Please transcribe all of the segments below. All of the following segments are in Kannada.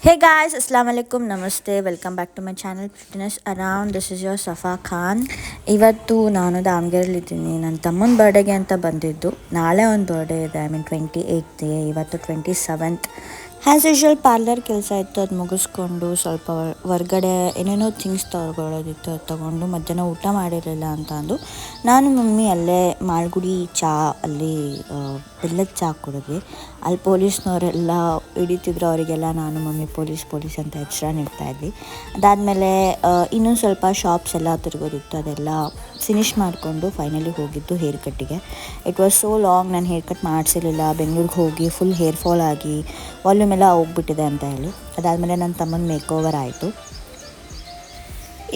Hey guys, Assalamu alaikum, Namaste, welcome back to my channel Fitness Around. This is your Safa Khan. ಇವತ್ತು ನಾನು ದಾವಣಗೆರೆಯಲ್ಲಿದ್ದೀನಿ. ನನ್ನ ತಮ್ಮನ ಬರ್ಡೇಗೆ ಅಂತ ಬಂದಿದ್ದು. ನಾಳೆ ಒಂದು ಬರ್ಡೇ ಇದೆ, 28th, ಇವತ್ತು 27th. ಆ್ಯಸ್ ಯೂಶ್ವಲ್ ಪಾರ್ಲರ್ ಕೆಲಸ ಇತ್ತು, ಅದು ಮುಗಿಸ್ಕೊಂಡು ಸ್ವಲ್ಪ ಹೊರ್ಗಡೆ ಏನೇನೋ ಥಿಂಗ್ಸ್ ತೊಗೊಳೋದಿತ್ತು, ಅದು ತೊಗೊಂಡು ಮಧ್ಯಾಹ್ನ ಊಟ ಮಾಡಿರಲಿಲ್ಲ ಅಂತ ಅಂದು ನಾನು ಮಮ್ಮಿ ಅಲ್ಲೇ ಮಾಲ್ಗುಡಿ ಚಾ ಅಲ್ಲಿ ಬೆಲ್ಲದ ಚಾ ಕುಡಿದ್ವಿ. ಅಲ್ಲಿ ಪೊಲೀಸ್ನವರೆಲ್ಲ ಹಿಡಿತಿದ್ರು, ಅವರಿಗೆಲ್ಲ ನಾನು ಮಮ್ಮಿ ಪೊಲೀಸ್ ಅಂತ ಎಚ್ಚರ ನೀಡ್ತಾ ಇದ್ವಿ. ಅದಾದಮೇಲೆ ಇನ್ನೂ ಸ್ವಲ್ಪ ಶಾಪ್ಸ್ ಎಲ್ಲ ತಿರುಗೋದಿತ್ತು, ಅದೆಲ್ಲ ಫಿನಿಷ್ ಮಾಡಿಕೊಂಡು ಫೈನಲಿ ಹೋಗಿದ್ದು ಹೇರ್ ಕಟ್ಟಿಗೆ. ಇಟ್ ವಾಸ್ ಸೋ ಲಾಂಗ್, ನಾನು ಹೇರ್ ಕಟ್ ಮಾಡಿಸಿರಲಿಲ್ಲ. ಬೆಂಗಳೂರಿಗೆ ಹೋಗಿ ಫುಲ್ ಹೇರ್ ಫಾಲ್ ಆಗಿ ವಾಲ್ಯೂಮ್ ಎಲ್ಲ ಹೋಗ್ಬಿಟ್ಟಿದೆ ಅಂತ ಹೇಳಿ. ಅದಾದಮೇಲೆ ನನ್ನ ತಮ್ಮನ ಮೇಕ್ ಓವರ್ ಆಯಿತು.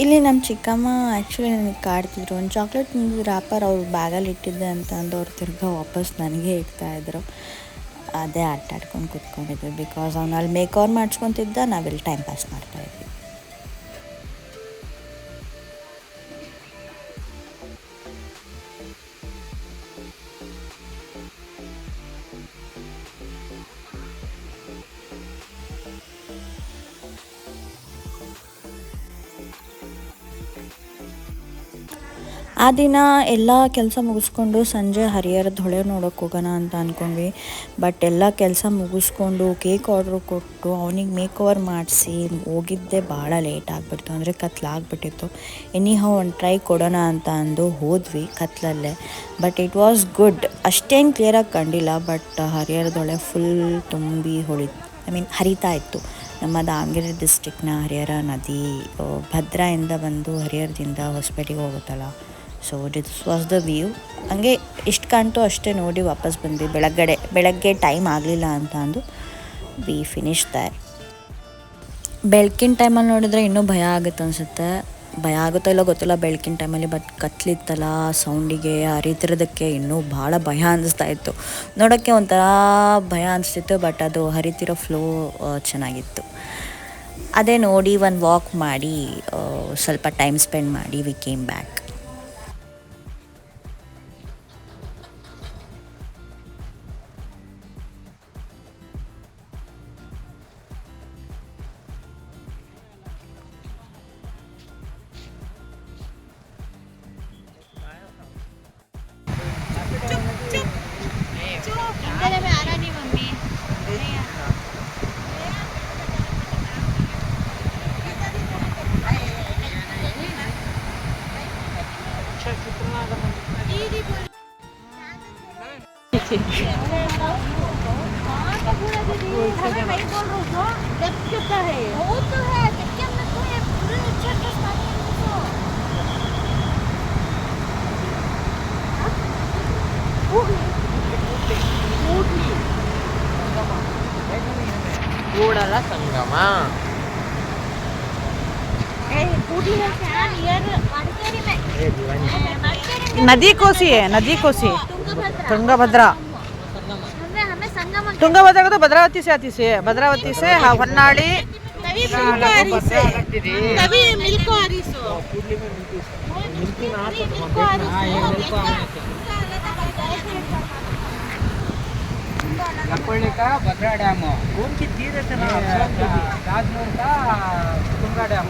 ಇಲ್ಲಿ ನಮ್ಮ ಚಿಕ್ಕಮ್ಮ ಆ್ಯಕ್ಚುಲಿ ನನಗೆ ಕಾಡ್ತಿದ್ರು, ಒಂದು ಚಾಕ್ಲೇಟ್ ರ್ಯಾಪರ್ ಅವ್ರು ಬ್ಯಾಗಲ್ಲಿ ಇಟ್ಟಿದ್ದೆ ಅಂತ ಅಂದು ಅವ್ರು ತಿರ್ಗಾ ವಾಪಸ್ ನನಗೆ ಇಡ್ತಾಯಿದ್ರು. ಅದೇ ಆಟಾಡ್ಕೊಂಡು ಕೂತ್ಕೊಂಡಿದ್ವಿ, ಬಿಕಾಸ್ ಅವ್ನು ಅಲ್ಲಿ ಮೇಕ್ ಓವರ್ ಮಾಡಿಸ್ಕೊತಿದ್ದ, ನಾವಿಲ್ಲಿ ಟೈಮ್ ಪಾಸ್ ಮಾಡ್ತಾಯಿದ್ವಿ. ಆ ದಿನ ಎಲ್ಲ ಕೆಲಸ ಮುಗಿಸ್ಕೊಂಡು ಸಂಜೆ ಹರಿಹರದ ಹೊಳೆ ನೋಡೋಕೆ ಹೋಗೋಣ ಅಂತ ಅಂದ್ಕೊಂಡ್ವಿ. ಬಟ್ ಎಲ್ಲ ಕೆಲಸ ಮುಗಿಸ್ಕೊಂಡು ಕೇಕ್ ಆರ್ಡ್ರ್ ಕೊಟ್ಟು ಅವನಿಗೆ ಮೇಕ್ ಓವರ್ ಮಾಡಿಸಿ ಹೋಗಿದ್ದೆ ಭಾಳ ಲೇಟ್ ಆಗಿಬಿಡ್ತು, ಅಂದರೆ ಕತ್ಲಾಗ್ಬಿಟ್ಟಿತ್ತು. ಎನಿಹೌ ಒಂದು ಟ್ರೈ ಕೊಡೋಣ ಅಂತ ಅಂದು ಹೋದ್ವಿ ಕತ್ಲಲ್ಲೇ. But it was good. ಅಷ್ಟೇನು ಕ್ಲಿಯರಾಗಿ ಕಂಡಿಲ್ಲ, ಬಟ್ ಹರಿಹರದ ಹೊಳೆ ಫುಲ್ ತುಂಬಿ ಹರಿತಾ ಇತ್ತು. ನಮ್ಮ ದಾವಣಗೆರೆ ಡಿಸ್ಟ್ರಿಕ್ನ ಹರಿಹರ ನದಿ ಭದ್ರಾಯಿಂದ ಬಂದು ಹರಿಹರದಿಂದ ಹೊಸಪೇಟೆಗೆ ಹೋಗುತ್ತಲ್ಲ, so this was the view. ಹಂಗೆ ಇಷ್ಟು ಕಾಣ್ತು ಅಷ್ಟೇ ನೋಡಿ ವಾಪಸ್ ಬಂದ್ವಿ. ಬೆಳಗ್ಗೆ ಟೈಮ್ ಆಗಲಿಲ್ಲ ಅಂತ ಅಂದು ವಿ ಫಿನಿಶ್ ದರ್. ಬೆಳಕಿನ ಟೈಮಲ್ಲಿ ನೋಡಿದರೆ ಇನ್ನೂ ಭಯ ಆಗುತ್ತೆ ಅನಿಸುತ್ತೆ. ಭಯ ಆಗುತ್ತೋ ಇಲ್ಲೋ ಗೊತ್ತಿಲ್ಲ ಬೆಳಕಿನ ಟೈಮಲ್ಲಿ, ಬಟ್ ಕತ್ಲಿತ್ತಲ್ಲ, ಸೌಂಡಿಗೆ ಹರಿತಿರೋದಕ್ಕೆ ಇನ್ನೂ ಭಾಳ ಭಯ ಅನ್ನಿಸ್ತಾ ಇತ್ತು. ನೋಡೋಕ್ಕೆ ಒಂಥರ ಭಯ ಅನಿಸ್ತಿತ್ತು, ಬಟ್ ಅದು ಹರಿತಿರೋ ಫ್ಲೋ ಚೆನ್ನಾಗಿತ್ತು. ಅದೇ ನೋಡಿ ಒಂದು ವಾಕ್ ಮಾಡಿ ಸ್ವಲ್ಪ ಟೈಮ್ ಸ್ಪೆಂಡ್ ಮಾಡಿ V came back. Kudala Sangama नदी कोसी है, नदी कोसी तुंगभद्रा। तुंगभद्रा को तो भद्रावती से आती से, भद्रावती से होन्नाडी लक्कोली का भद्रा डैम, उनकी तीर्थ राजनूर का तुंगा डैम.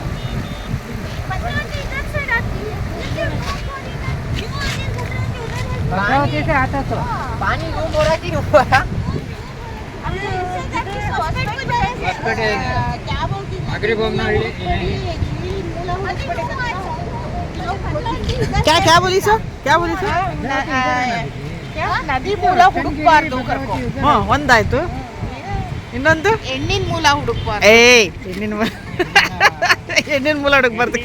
भद्रावती से आता तो पानी रूम हो रहा थी ऊपर. क्या क्या बोली सर, क्या बोली सर? ನದಿ ಮೂಲ ಹುಡುಕ್ಬಾರ್ದು. ಹಾಂ, ಒಂದಾಯ್ತು. ಇನ್ನೊಂದು ಹೆಣ್ಣಿನ ಮೂಲ ಹುಡುಕ್ಬಾರ್ದು. ಹೆಣ್ಣಿನ ಮೂಲ ಹುಡುಕ್ಬಾರ್ದು.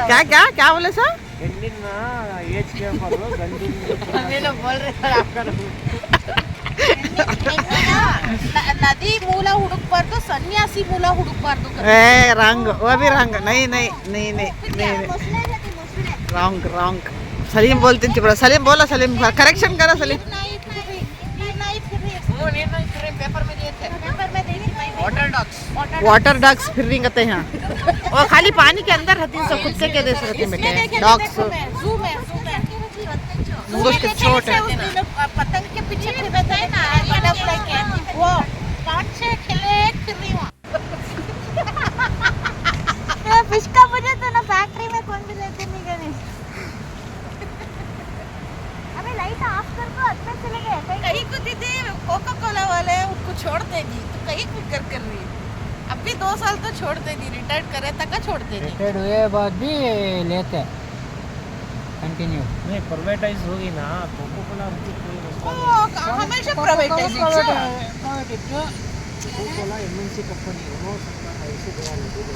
क्या क्या क्या बोले सर? ನದಿ ಮೂಲ ಹುಡುಕ್ಬಾರ್ದು, ಸನ್ಯಾಸಿ ಮೂಲ ಹುಡುಕ್ಬಾರ್ದು. रंग वो भी रंग नहीं नहीं नहीं नहीं नहीं रॉन्ग रॉन्ग. सलीम बोलते हैं चिपड़ा. सलीम बोला, सलीम करेक्शन करा सलीम. वाटर डॉग्स फिर रही कहते हैं, और खाली पानी के अंदर रहती हैं, सब खुद से क्या दे सकते हैं बेटे डॉग्स. ज़ू में मुंगोस के छोट है. पतंग के पीछे फिर बताए ना बटरफ्लाई के वो 5-6 खिले फिर रही वहाँ फिश का मुझे तो ना फैक्ट्री में कौन भी लेते नहीं गए अबे लाइट ऑफ कर दो अच्छे चले गए कहीं को दीदी कोका कोला वाले उनको छोड़ते नहीं तो कहीं को कर रही है अब भी 2 साल तो छोड़ते नहीं रिटायर्ड करे तक छोड़ते नहीं रिटायर्ड हुए बाद भी लेते हैं कंटिन्यू। नहीं प्राइवेटाइज होगी ना कोको कोला वो हमेशा privatisation Coca Cola MNC company हो सकता है इसे बयान दे दो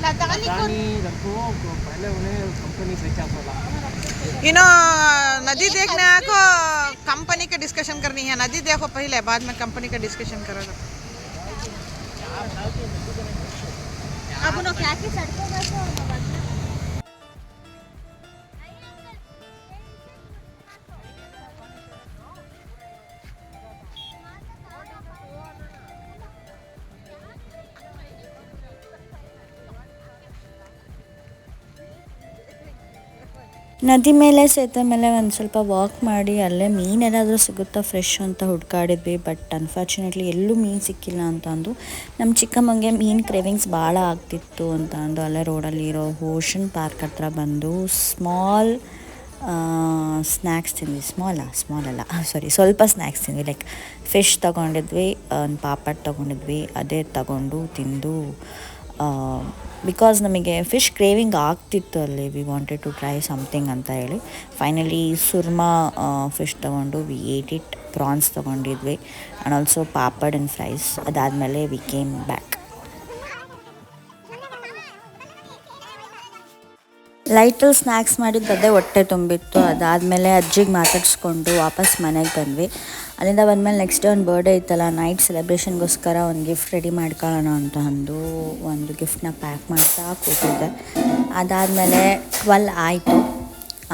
लगानी रखो पहले उन्हें कंपनी बेचा सोला इनो नदी देखने को कंपनी का डिस्कशन करनी है नदी देखो पहले बाद में कंपनी का डिस्कशन करोगे अब उन्होंने क्या की सड़कों पर तो ನದಿ ಮೇಲೆ ಸೇತುವೆ ಮೇಲೆ ಒಂದು ಸ್ವಲ್ಪ ವಾಕ್ ಮಾಡಿ ಅಲ್ಲೇ ಮೀನೇನಾದರೂ ಸಿಗುತ್ತಾ ಫ್ರೆಶ್ ಅಂತ ಹುಡ್ಕಾಡಿದ್ವಿ. ಬಟ್ ಅನ್ಫಾರ್ಚುನೇಟ್ಲಿ ಎಲ್ಲೂ ಮೀನು ಸಿಕ್ಕಿಲ್ಲ ಅಂತ ಅಂದು ನಮ್ಮ ಚಿಕ್ಕಮ್ಮಂಗೆ ಮೀನು ಕ್ರೇವಿಂಗ್ಸ್ ಭಾಳ ಆಗ್ತಿತ್ತು ಅಂತ ಅಂದು ಅಲ್ಲೇ ರೋಡಲ್ಲಿ ಇರೋ ಓಷನ್ ಪಾರ್ಕ್ ಹತ್ರ ಬಂದು ಸ್ಮಾಲ್ ಸ್ನ್ಯಾಕ್ಸ್ ತಿಂದ್ವಿ. ಸ್ಮಾಲ್ ಅಲ್ಲ ಸಾರಿ ಸ್ವಲ್ಪ ಸ್ನ್ಯಾಕ್ಸ್ ತಿಂದ್ವಿ. ಲೈಕ್ ಫಿಶ್ ತೊಗೊಂಡಿದ್ವಿ, ಒಂದು ಪಾಪಡ್ ತೊಗೊಂಡಿದ್ವಿ. ಅದೇ ತಗೊಂಡು ತಿಂದು ಬಿಕಾಸ್ ನಮಗೆ ಫಿಶ್ ಕ್ರೇವಿಂಗ್ ಆಗ್ತಿತ್ತು ಅಲ್ಲಿ. We wanted to try something ಅಂತ ಹೇಳಿ ಫೈನಲಿ ಸುರ್ಮಾ ಫಿಶ್ ತೊಗೊಂಡು ವಿ ಏಟ್ ಇಟ್. ಪ್ರಾನ್ಸ್ ತೊಗೊಂಡಿದ್ವಿ and also papad and fries. ಅದಾದಮೇಲೆ ವಿ ಕೇಮ್ ಬ್ಯಾಕ್. ಲೈಟಲ್ಲಿ ಸ್ನ್ಯಾಕ್ಸ್ ಮಾಡಿದ್ದು ಅದೇ ಹೊಟ್ಟೆ ತುಂಬಿತ್ತು. ಅದಾದಮೇಲೆ ಅಜ್ಜಿಗೆ ಮಾತಾಡಿಸ್ಕೊಂಡು ವಾಪಸ್ ಮನೆಗೆ ಬಂದ್ವಿ. ಅಲ್ಲಿಂದ ಬಂದಮೇಲೆ ನೆಕ್ಸ್ಟ್ ಡೇ ಒಂದು ಬರ್ಡೇ ಇತ್ತಲ್ಲ, ನೈಟ್ ಸೆಲೆಬ್ರೇಷನ್ಗೋಸ್ಕರ ಒಂದು ಗಿಫ್ಟ್ ರೆಡಿ ಮಾಡ್ಕೊಳ್ಳೋಣ ಅಂತ ಅಂದು ಒಂದು ಗಿಫ್ಟನ್ನ ಪ್ಯಾಕ್ ಮಾಡ್ತಾ ಕೂತಿದ್ದೆ. ಅದಾದಮೇಲೆ 12 ಆಯಿತು.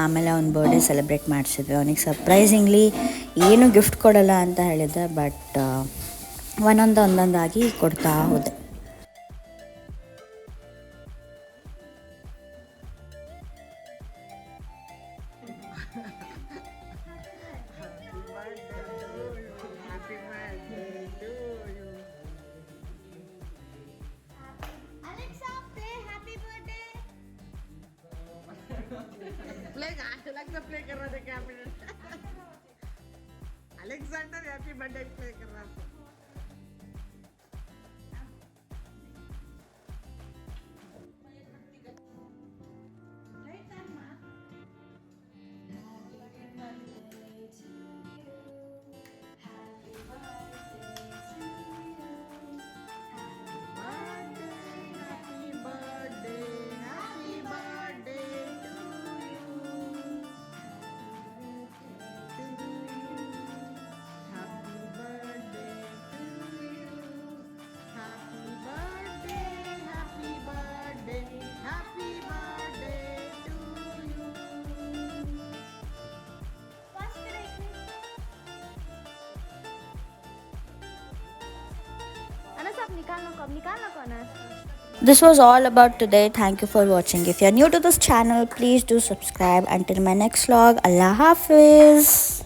ಆಮೇಲೆ ಅವ್ನ ಬರ್ಡೇ ಸೆಲೆಬ್ರೇಟ್ ಮಾಡಿಸಿದ್ವಿ. ಅವನಿಗೆ ಸರ್ಪ್ರೈಸಿಂಗ್ಲಿ ಏನೂ ಗಿಫ್ಟ್ ಕೊಡೋಲ್ಲ ಅಂತ ಹೇಳಿದ್ದೆ, ಬಟ್ ಒಂದೊಂದಾಗಿ ಕೊಡ್ತಾ ಹೋದೆ. अलेक्जेंडर हैप्पी बर्थडे प्ले कर रहा था. This was all about today. Thank you for watching. If you are new to this channel, please do subscribe. Until my next vlog, Allah Hafiz.